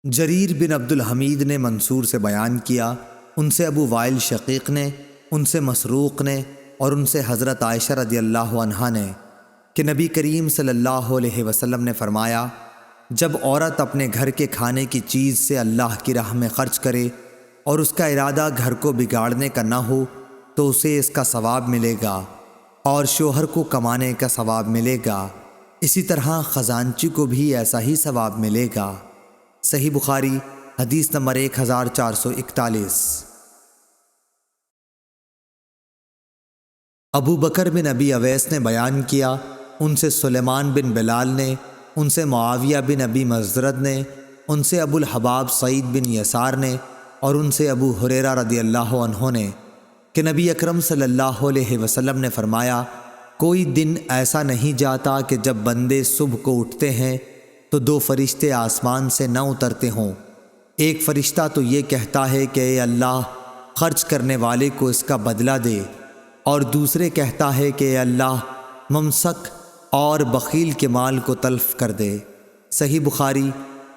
جریر بن عبد الحمید نے منصور سے بیان کیا، ان سے ابو وائل شقیق نے، ان سے مسروق نے اور ان سے حضرت عائشہ رضی اللہ عنہا نے کہ نبی کریم صلی اللہ علیہ وسلم نے فرمایا، جب عورت اپنے گھر کے کھانے کی چیز سے اللہ کی راہ میں خرچ کرے اور اس کا ارادہ گھر کو بگاڑنے کا نہ ہو تو اسے اس کا ثواب ملے گا اور شوہر کو کمانے کا ثواب ملے گا، اسی طرح خزانچی کو بھی ایسا ہی ثواب ملے گا۔ صحیح بخاری حدیث نمبر 1441۔ ابو بکر بن ابی اویس نے بیان کیا، ان سے سلیمان بن بلال نے، ان سے معاویہ بن ابی مزرد نے، ان سے ابو الحباب سعید بن یسار نے اور ان سے ابو ہریرہ رضی اللہ عنہ نے کہ نبی اکرم صلی اللہ علیہ وسلم نے فرمایا، کوئی دن ایسا نہیں جاتا کہ جب بندے صبح کو اٹھتے ہیں تو دو فرشتے آسمان سے نہ اترتے ہوں۔ ایک فرشتہ تو یہ کہتا ہے کہ اے اللہ، خرچ کرنے والے کو اس کا بدلہ دے، اور دوسرے کہتا ہے کہ اے اللہ، ممسک اور بخیل کے مال کو تلف کر دے۔ صحیح بخاری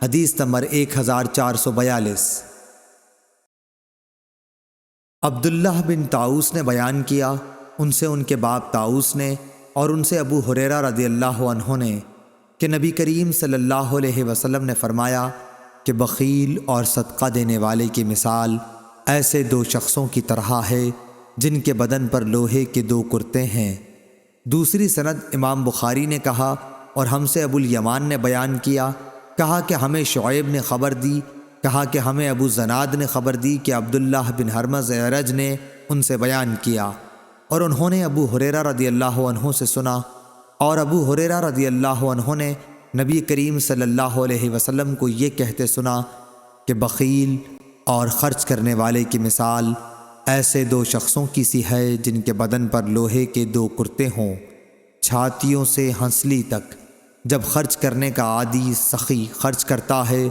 حدیث نمبر 1442۔ عبداللہ بن طاؤس نے بیان کیا، ان سے ان کے باپ طاؤس نے اور ان سے ابو ہریرہ رضی اللہ عنہ نے کہ نبی کریم صلی اللہ علیہ وسلم نے فرمایا کہ بخیل اور صدقہ دینے والے کی مثال ایسے دو شخصوں کی طرح ہے جن کے بدن پر لوہے کے دو کرتے ہیں۔ دوسری سند امام بخاری نے کہا، اور ہم سے ابو الیمان نے بیان کیا، کہا کہ ہمیں شعیب نے خبر دی، کہا کہ ہمیں ابو زناد نے خبر دی کہ عبداللہ بن ہرمز اعرج نے ان سے بیان کیا، اور انہوں نے ابو ہریرہ رضی اللہ عنہ سے سنا، اور ابو ہریرہ رضی اللہ عنہ نے نبی کریم صلی اللہ علیہ وسلم کو یہ کہتے سنا کہ بخیل اور خرچ کرنے والے کی مثال ایسے دو شخصوں کی سی ہے جن کے بدن پر لوہے کے دو کرتے ہوں، چھاتیوں سے ہنسلی تک۔ جب خرچ کرنے کا عادی سخی خرچ کرتا ہے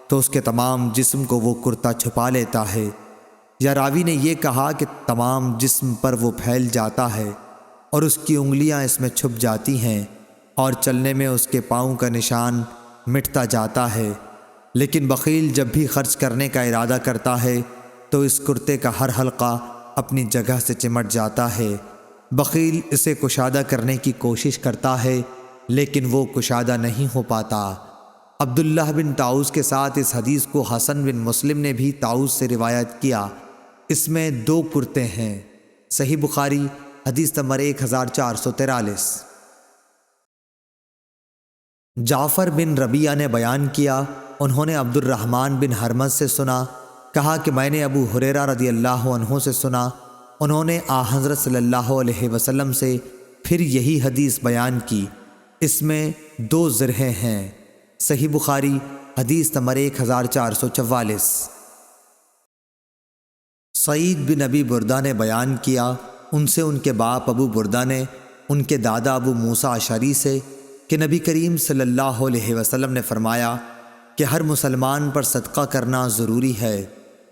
تو اس کے تمام جسم کو وہ کرتا چھپا لیتا ہے، یا راوی نے یہ کہا کہ تمام جسم پر وہ پھیل جاتا ہے اور اس کی انگلیاں اس میں چھپ جاتی ہیں اور چلنے میں اس کے پاؤں کا نشان مٹتا جاتا ہے۔ لیکن بخیل جب بھی خرچ کرنے کا ارادہ کرتا ہے تو اس کرتے کا ہر حلقہ اپنی جگہ سے چمٹ جاتا ہے۔ بخیل اسے کشادہ کرنے کی کوشش کرتا ہے لیکن وہ کشادہ نہیں ہو پاتا۔ عبداللہ بن طاؤس کے ساتھ اس حدیث کو حسن بن مسلم نے بھی طاؤس سے روایت کیا، اس میں دو کرتے ہیں۔ صحیح بخاری حدیث نمبر 1443۔ جعفر بن ربیعہ نے بیان کیا، انہوں نے عبد الرحمن بن ہرمز سے سنا، کہا کہ میں نے ابو ہریرہ رضی اللہ عنہ سے سنا، انہوں نے حضرت صلی اللہ علیہ وسلم سے پھر یہی حدیث بیان کی، اس میں دو ذرہیں ہیں۔ صحیح بخاری حدیث نمبر 1444۔ سعید بن ابی بردہ نے بیان کیا، ان سے ان کے باپ ابو بردہ نے ان کے دادا ابو موسیٰ اشعری سے کہ نبی کریم صلی اللہ علیہ وسلم نے فرمایا کہ ہر مسلمان پر صدقہ کرنا ضروری ہے۔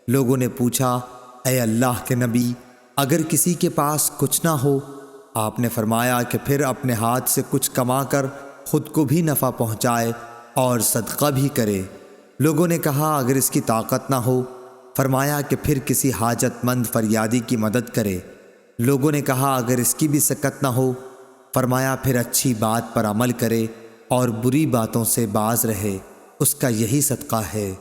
لوگوں نے پوچھا، اے اللہ کے نبی، اگر کسی کے پاس کچھ نہ ہو؟ آپ نے فرمایا کہ پھر اپنے ہاتھ سے کچھ کما کر خود کو بھی نفع پہنچائے اور صدقہ بھی کرے۔ لوگوں نے کہا، اگر اس کی طاقت نہ ہو؟ فرمایا کہ پھر کسی حاجت مند فریادی کی مدد کرے۔ لوگوں نے کہا، اگر اس کی بھی سکت نہ ہو؟ فرمایا پھر اچھی بات پر عمل کرے اور بری باتوں سے باز رہے، اس کا یہی صدقہ ہے۔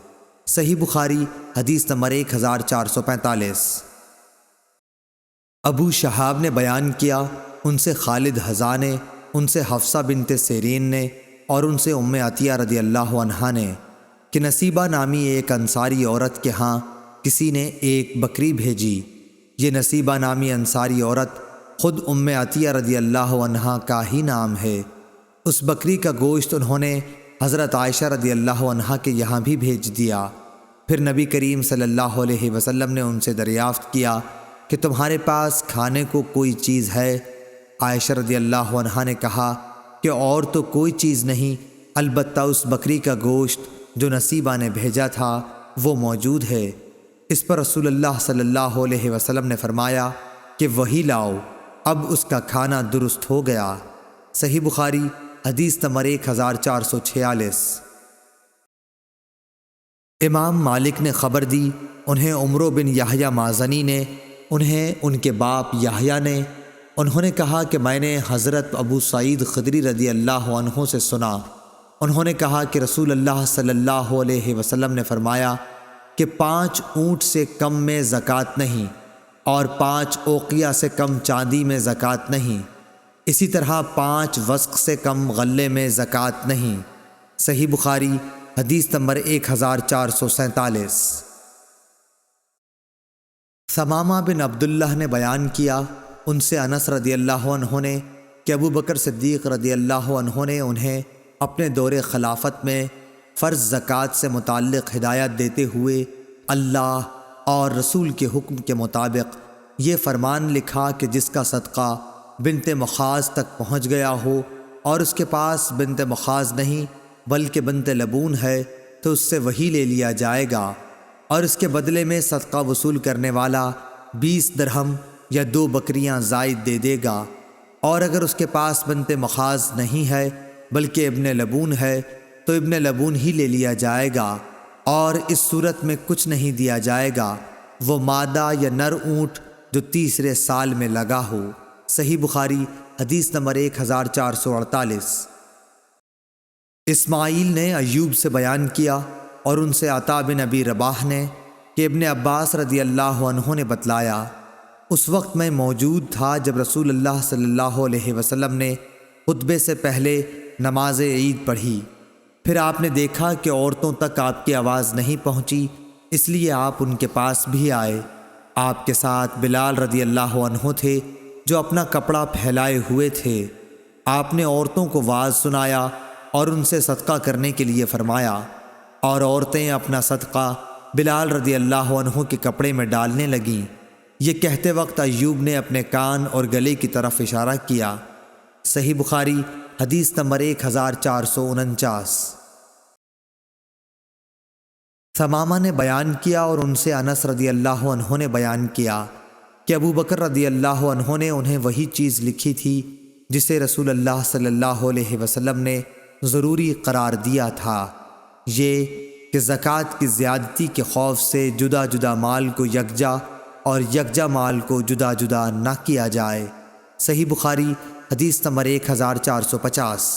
صحیح بخاری حدیث نمبر 1445۔ ابو شہاب نے بیان کیا، ان سے خالد حذا نے، ان سے حفصہ بنت سیرین نے اور ان سے ام عطیہ رضی اللہ عنہا نے کہ نصیبہ نامی ایک انصاری عورت کے ہاں کسی نے ایک بکری بھیجی۔ یہ نصیبہ نامی انصاری عورت خود ام عطیہ رضی اللہ عنہا کا ہی نام ہے۔ اس بکری کا گوشت انہوں نے حضرت عائشہ رضی اللہ عنہا کے یہاں بھی بھیج دیا۔ پھر نبی کریم صلی اللہ علیہ وسلم نے ان سے دریافت کیا کہ تمہارے پاس کھانے کو کوئی چیز ہے؟ عائشہ رضی اللہ عنہا نے کہا کہ اور تو کوئی چیز نہیں، البتہ اس بکری کا گوشت جو نصیبہ نے بھیجا تھا وہ موجود ہے۔ اس پر رسول اللہ صلی اللہ علیہ وسلم نے فرمایا کہ وہی لاؤ، اب اس کا کھانا درست ہو گیا۔ صحیح بخاری حدیث نمبر 1446۔ امام مالک نے خبر دی، انہیں عمرو بن یحییٰ مازنی نے، انہیں ان کے باپ یحییٰ نے، انہوں نے کہا کہ میں نے حضرت ابو سعید خدری رضی اللہ عنہ سے سنا، انہوں نے کہا کہ رسول اللہ صلی اللہ علیہ وسلم نے فرمایا کہ 5 اونٹ سے کم میں زکوٰۃ نہیں، اور 5 اوقیہ سے کم چاندی میں زکوٰۃ نہیں، اسی طرح 5 وسق سے کم غلے میں زکوٰۃ نہیں۔ صحیح بخاری حدیث نمبر 1447۔ ثمامہ بن عبداللہ نے بیان کیا، ان سے انس رضی اللہ عنہ نے کہ ابو بکر صدیق رضی اللہ عنہ نے انہیں اپنے دور خلافت میں فرض زکوٰۃ سے متعلق ہدایت دیتے ہوئے اللہ اور رسول کے حکم کے مطابق یہ فرمان لکھا کہ جس کا صدقہ بنت مخاض تک پہنچ گیا ہو اور اس کے پاس بنت مخاض نہیں بلکہ بنت لبون ہے تو اس سے وہی لے لیا جائے گا، اور اس کے بدلے میں صدقہ وصول کرنے والا 20 درہم یا 2 بکریاں زائد دے دے گا، اور اگر اس کے پاس بنت مخاض نہیں ہے بلکہ ابن لبون ہے تو ابن لبون ہی لے لیا جائے گا، اور اس صورت میں کچھ نہیں دیا جائے گا، وہ مادہ یا نر اونٹ جو تیسرے سال میں لگا ہو۔ صحیح بخاری حدیث نمبر 1448۔ اسماعیل نے ایوب سے بیان کیا اور ان سے عطا بن ابی رباح نے کہ ابن عباس رضی اللہ عنہ نے بتلایا، اس وقت میں موجود تھا جب رسول اللہ صلی اللہ علیہ وسلم نے خطبے سے پہلے نماز عید پڑھی، پھر آپ نے دیکھا کہ عورتوں تک آپ کی آواز نہیں پہنچی، اس لیے آپ ان کے پاس بھی آئے۔ آپ کے ساتھ بلال رضی اللہ عنہ تھے جو اپنا کپڑا پھیلائے ہوئے تھے۔ آپ نے عورتوں کو واعظ سنایا اور ان سے صدقہ کرنے کے لیے فرمایا، اور عورتیں اپنا صدقہ بلال رضی اللہ عنہ کے کپڑے میں ڈالنے لگیں۔ یہ کہتے وقت ایوب نے اپنے کان اور گلے کی طرف اشارہ کیا۔ صحیح بخاری حدیث نمبر 1449۔ ثمامہ نے بیان کیا اور ان سے انس رضی اللہ عنہ نے بیان کیا کہ ابو بکر رضی اللہ عنہ نے انہیں وہی چیز لکھی تھی جسے رسول اللہ صلی اللہ علیہ وسلم نے ضروری قرار دیا تھا، یہ کہ زکوٰۃ کی زیادتی کے خوف سے جدا جدا مال کو یکجا اور یکجا مال کو جدا جدا نہ کیا جائے۔ صحیح بخاری حدیث نمبر 1450۔